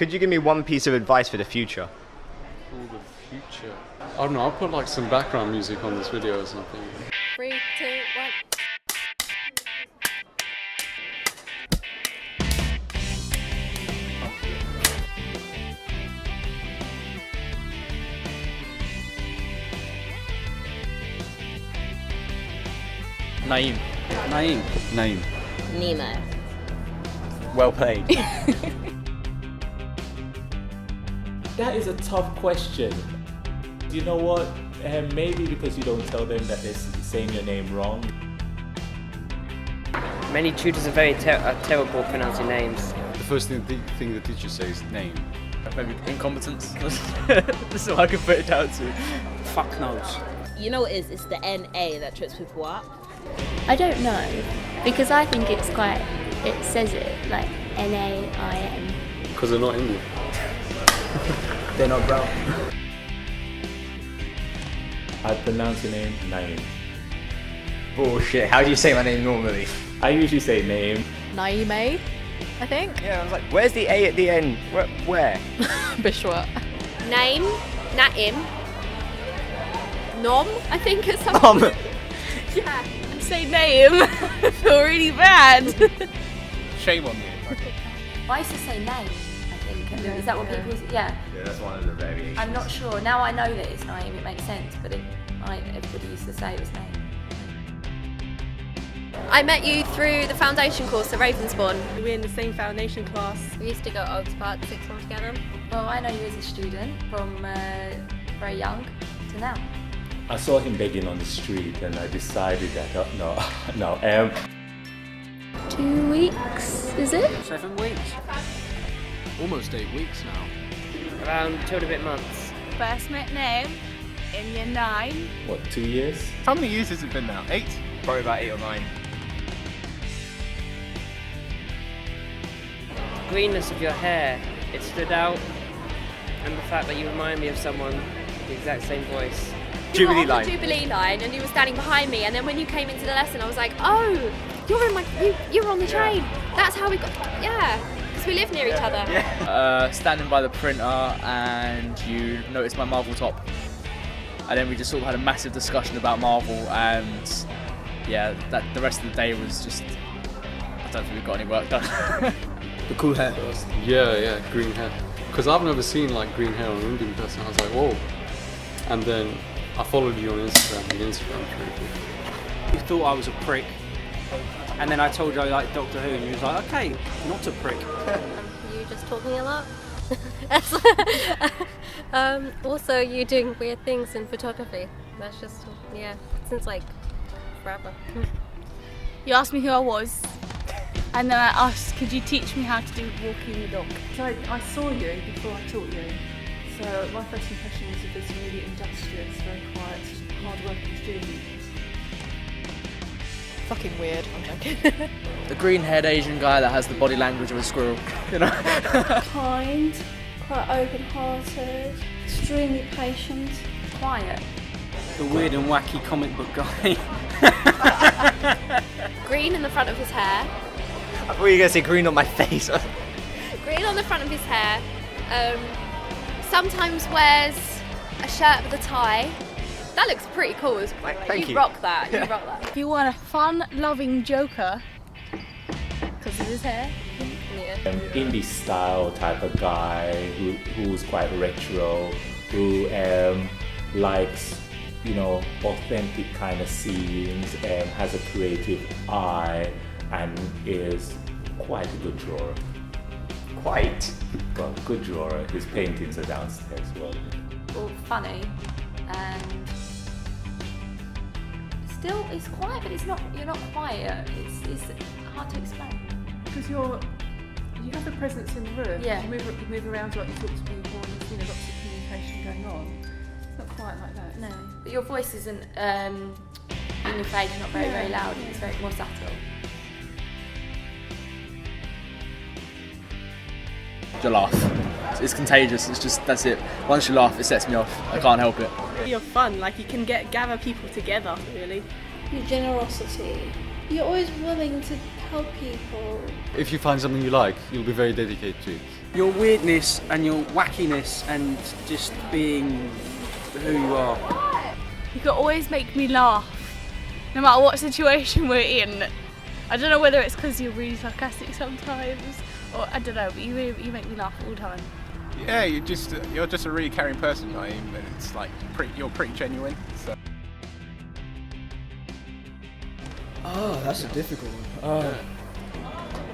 Could you give me one piece of advice for the future? For the future? I don't know, I'll put like some background music on this video or something. 3, 2, 1. Naeem. Naeem. Nemo. Well played. That is a tough question. You know what? Maybe because you don't tell them that they're saying your name wrong. Many tutors are very terrible at pronouncing names. The first thing the teacher says is name. Maybe incompetence. That's all I can put it down to. Fuck knows. You know what it is? It's the NA that trips people up. I don't know, because I think it's quite, it says it, like N-A-I-M. Because they're not Indian. They're not brown. I pronounce your name Naeem. Bullshit. How do you say my name normally? I usually say name. Naime, I think. Yeah, I was like, where's the A at the end? Where? Bishwa. Name, Naim. Nom, I think it's something. Nom. Yeah, say name. I feel really bad. Shame on you. I used to say name, I think. Is that what people say? Yeah. Yeah, that's one of the variations. I'm not sure. Now I know that it's name, it makes sense, but everybody used to say it was name. I met you through the foundation course at Ravensbourne. We're in the same foundation class. We used to go to Oaks Park 6 months together. Well, I know you as a student from very young to now. I saw him begging on the street and I decided that, no. 2 weeks, is it? 7 weeks. Almost 8 weeks now. Around 2 and a bit months. First met name in year 9. What, 2 years? How many years has it been now? 8? Probably about 8 or 9. The greenness of your hair, it stood out. And the fact that you remind me of someone with the exact same voice. You were Jubilee on line. the Jubilee line and you were standing behind me, and then when you came into the lesson I was like, oh, you were on the train. That's how we got, because we live near each other. Standing by the printer and you noticed my Marvel top. And then we just sort of had a massive discussion about Marvel, and yeah, that the rest of the day was just, I don't think we got any work done. The cool hair. Yeah, green hair. Because I've never seen like green hair on an Indian person. I was like, whoa. And then I followed you on Instagram, and Instagram's pretty cool. You thought I was a prick. And then I told you I like Doctor Who, and you was like, okay, not a prick. You just talking a lot. Also, you doing weird things in photography. That's just, since like forever. You asked me who I was, and then I asked, could you teach me how to do walking the dog? So I saw you before I taught you. So my first impression was of this really industrious, very quiet, hard-working student. Fucking weird, I'm joking. The green-haired Asian guy that has the body language of a squirrel, you know? Kind, quite open-hearted, extremely patient, quiet. The weird and wacky comic book guy. Green in the front of his hair. I thought you were going to say green on my face. Green on the front of his hair. Sometimes wears a shirt with a tie. That looks pretty cool. Thank you. Rock that. You rock that. If you want a fun-loving joker, because of his hair. Yeah. Indie style type of guy who's quite retro, who likes, authentic kind of scenes and has a creative eye and is quite a good drawer. Quite. Well, good drawer. His paintings are downstairs. Well, funny, and still it's quiet, but you're not quiet. It's hard to explain. Because you have a presence in the room. Yeah. You move around like you talk to people, and there's lots of communication going on. It's not quite like that. No, but your voice isn't in your face, not very loud. It's very more subtle. Your laugh. It's contagious, that's it. Once you laugh, it sets me off. I can't help it. You're fun, like you can gather people together, really. Your generosity. You're always willing to help people. If you find something you like, you'll be very dedicated to it. your weirdness and your wackiness and just being who you are. You can always make me laugh, no matter what situation we're in. I don't know whether it's because you're really sarcastic sometimes, or I don't know, but you make me laugh all the time. Yeah, you're just a really caring person, I mean, and it's like you're pretty genuine. So. Oh, that's a difficult one.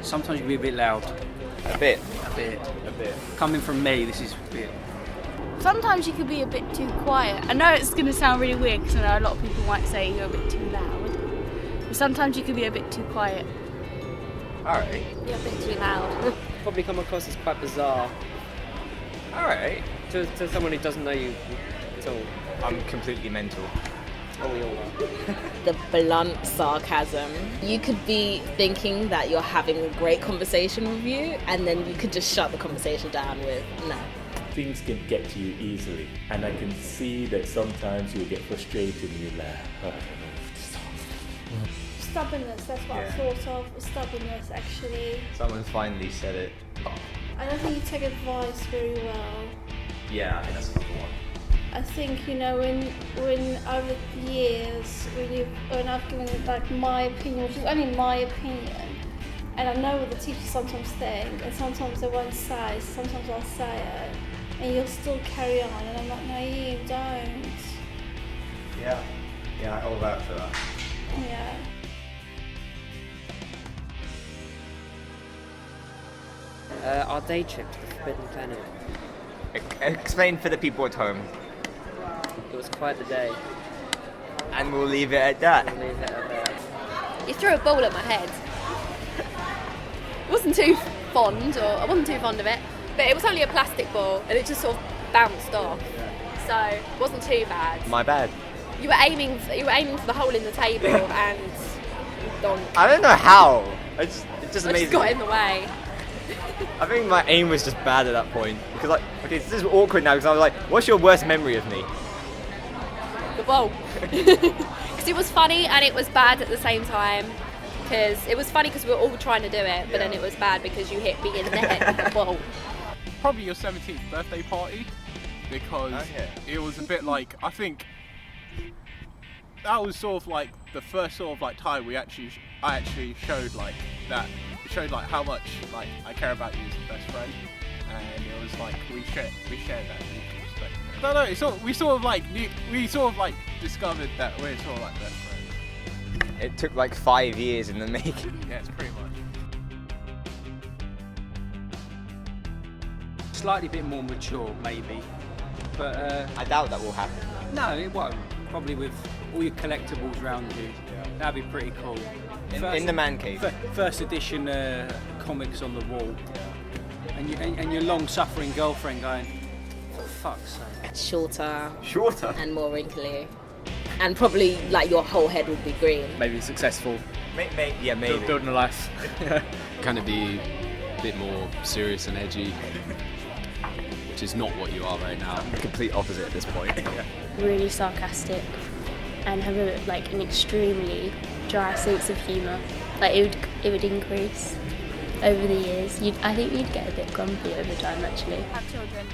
Sometimes you can be a bit loud. A bit. Coming from me, this is a bit. Sometimes you can be a bit too quiet. I know it's going to sound really weird because I know a lot of people might say you're a bit too loud. But sometimes you can be a bit too quiet. Alright. You're a bit too loud. Probably come across as quite bizarre Alright. to someone who doesn't know you at all. I'm completely mental. Oh, we all are. The blunt sarcasm. You could be thinking that you're having a great conversation with you, and then you could just shut the conversation down with no. Things can get to you easily, and I can see that sometimes you get frustrated and you're like, Stubbornness, that's what I thought of. Stubbornness, actually. Someone finally said it. I don't think you take advice very well. Yeah, I think that's another one. I think, you know, when over the years, when I've given like my opinion, which is only my opinion, and I know what the teachers sometimes think, and sometimes they won't say, sometimes I'll say it, and you'll still carry on, and I'm like, no, you don't. Yeah, all vouch for that. Yeah. Our day trip to the Forbidden Planet. Explain for the people at home. It was quite the day. And we'll leave it at that. We'll leave it at that. You threw a ball at my head. I wasn't too fond of it, but it was only a plastic ball, and it just sort of bounced off. So it wasn't too bad. My bad. You were aiming for the hole in the table, and I don't know how. It just I amazing. just got in the way. I think my aim was just bad at that point. Because like, okay, this is awkward now because I was like, what's your worst memory of me? The ball. Because it was funny and it was bad at the same time. Because it was funny because we were all trying to do it, but then it was bad because you hit me in the head with the ball. Probably your 17th birthday party, because it was a bit like, I think that was sort of like the first sort of like time I actually showed like that. It showed like how much like I care about you as a best friend, and it was like we shared that mutual respect. No, we sort of like discovered that we're sort of like best friends. It took like 5 years in the making. Yeah, it's pretty much. Slightly bit more mature, maybe, but I doubt that will happen. No, it won't. Probably with all your collectibles around you, that'd be pretty cool. In the man cave. First edition comics on the wall, and your long-suffering girlfriend going, for fuck's sake. Shorter and more wrinkly, and probably like your whole head would be green. Maybe successful. Maybe. Building a life. Kind of be a bit more serious and edgy, which is not what you are right now. I'm the complete opposite at this point. Really sarcastic and have an extremely dry sense of humour. Like it would increase over the years. I think you'd get a bit grumpy over time actually. Have children.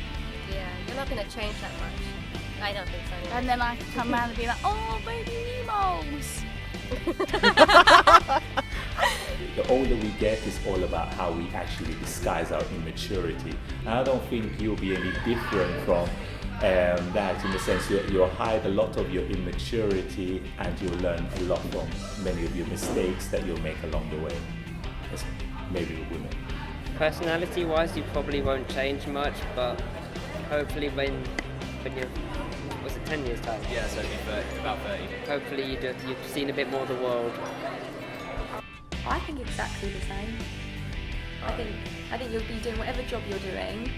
Yeah, you're not going to change that much. I don't think so. And then I could come around and be like, oh, baby Nemos. The older we get, it's all about how we actually disguise our immaturity. And I don't think you'll be any different from that, in the sense you'll hide a lot of your immaturity and you'll learn a lot from many of your mistakes that you'll make along the way, as maybe with women. Personality-wise, you probably won't change much, but hopefully when you're, was it 10 years time? Yeah, so about 30. Hopefully you've seen a bit more of the world. I think exactly the same. I think you'll be doing whatever job you're doing.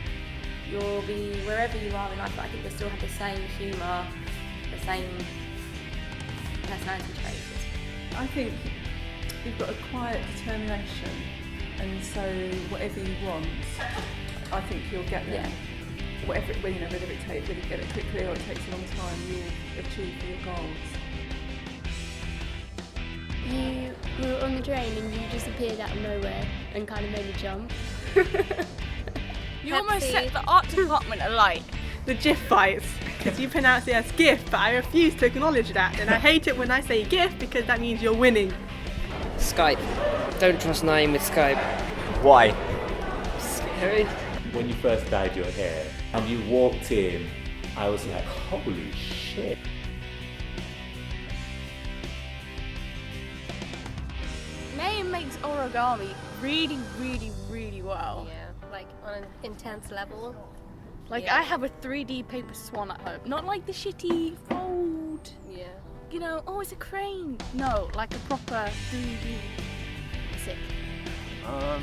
You'll be wherever you are in life, but I think you'll still have the same humour, the same personality traits. I think you've got a quiet determination, and so whatever you want, I think you'll get there. Whether it takes, whether you get it quickly or it takes a long time, you'll achieve your goals. You were on the train and you just appeared out of nowhere and kind of made me jump. You almost Pepsi. set the art department alight. The GIF fights, because you pronounce it as GIF, but I refuse to acknowledge that, and I hate it when I say GIF because that means you're winning. Skype. Don't trust Naeem with Skype. Why? Scary. When you first dyed your hair and you walked in, I was like, holy shit. Naeem makes origami really, really, really well. Yeah, like on an intense level. Like Yeah. I have a 3D paper swan at home, not like the shitty fold. Yeah. You know, oh, it's a crane. No, like a proper 3D. Sick. Oh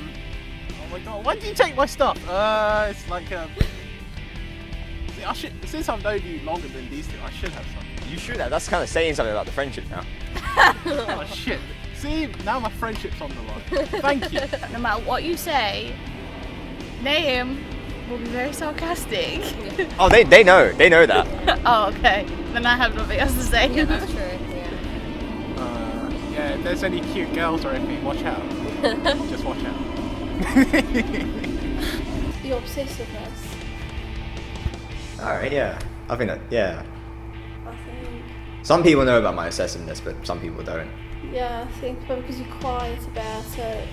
my god, why did you take my stuff? It's like see, since I've known you longer than these two, I should have something. You should have. That's kind of saying something about the friendship now. Oh shit. See, now my friendship's on the line. Thank you. No matter what you say, Naeem will be very sarcastic. Oh, they know that. Oh, okay. Then I have nothing else to say. Yeah, that's true. Yeah, if there's any cute girls or anything, watch out. Just watch out. Your obsessiveness. Alright, yeah. I think that, yeah. I think. Some people know about my obsessiveness, but some people don't. Yeah, I think because you're quiet about it.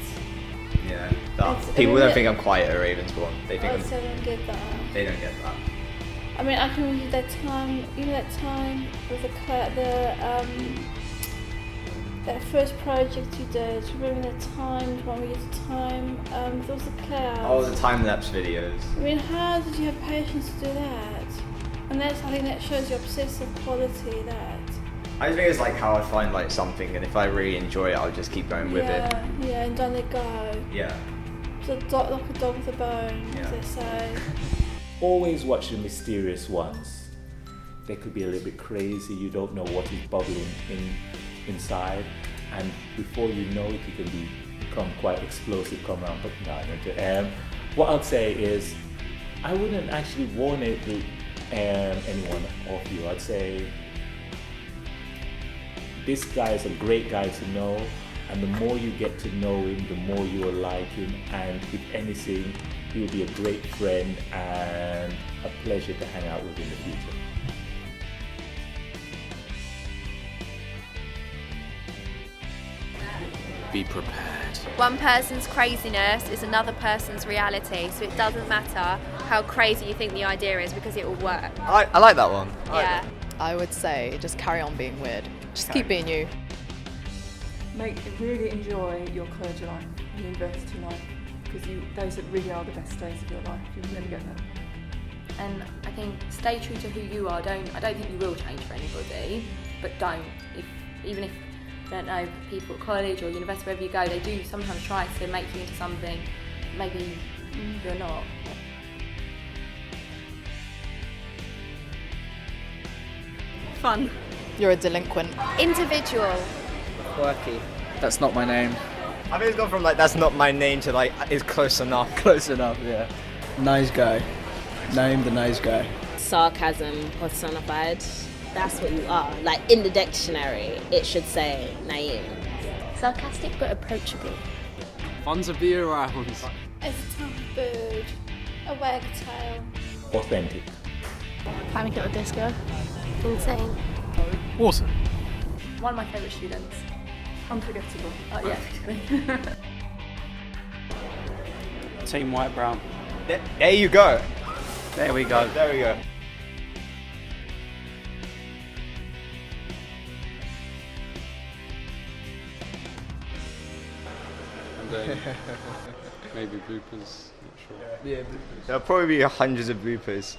Yeah. I People mean, don't think I'm quiet at Ravensbourne. They think I still don't get that. they don't get that. I mean, I can remember that time, that time with that first project you did. Remember that time when we did the time, there was a cloud. Oh, the time-lapse videos. I mean, how did you have patience to do that? And I think that shows your obsessive quality, that. I just think it's like how I find like something, and if I really enjoy it, I'll just keep going with it. Yeah, and don't let go. Yeah. Like a dog with a bone, as they say. Always watch the mysterious ones. They could be a little bit crazy, you don't know what is bubbling inside, and before you know it, you can become quite explosive, come around, but no. What I'd say is, I wouldn't actually warn it to anyone of you. I'd say, this guy is a great guy to know, and the more you get to know him, the more you will like him, and if anything, he will be a great friend and a pleasure to hang out with in the future. Be prepared. One person's craziness is another person's reality, so it doesn't matter how crazy you think the idea is because it will work. I like that one. Yeah. I would say just carry on being weird. Just keep being you. Really enjoy your college life, your university life, because those really are the best days of your life. You'll never get them. And I think stay true to who you are. I don't think you will change for anybody, but don't. Even if you don't know people at college or university, wherever you go, they do sometimes try to make you into something maybe you're not. Fun. You're a delinquent. Individual. Quirky. That's not my name. I think it's gone from like that's not my name to like it's close enough. Close enough, yeah. Nice guy. Name the nice guy. Sarcasm personified. That's what you are. Like in the dictionary, it should say Naeem. Sarcastic but approachable. Fun to be around. It's a tough bird, a wagtail. Authentic. Panic at the disco. Insane. Awesome. One of my favourite students. Unforgettable. Oh yeah. Team White Brown. There you go. There we go. There we go. And then maybe bloopers, not sure. Yeah, there'll probably be hundreds of bloopers.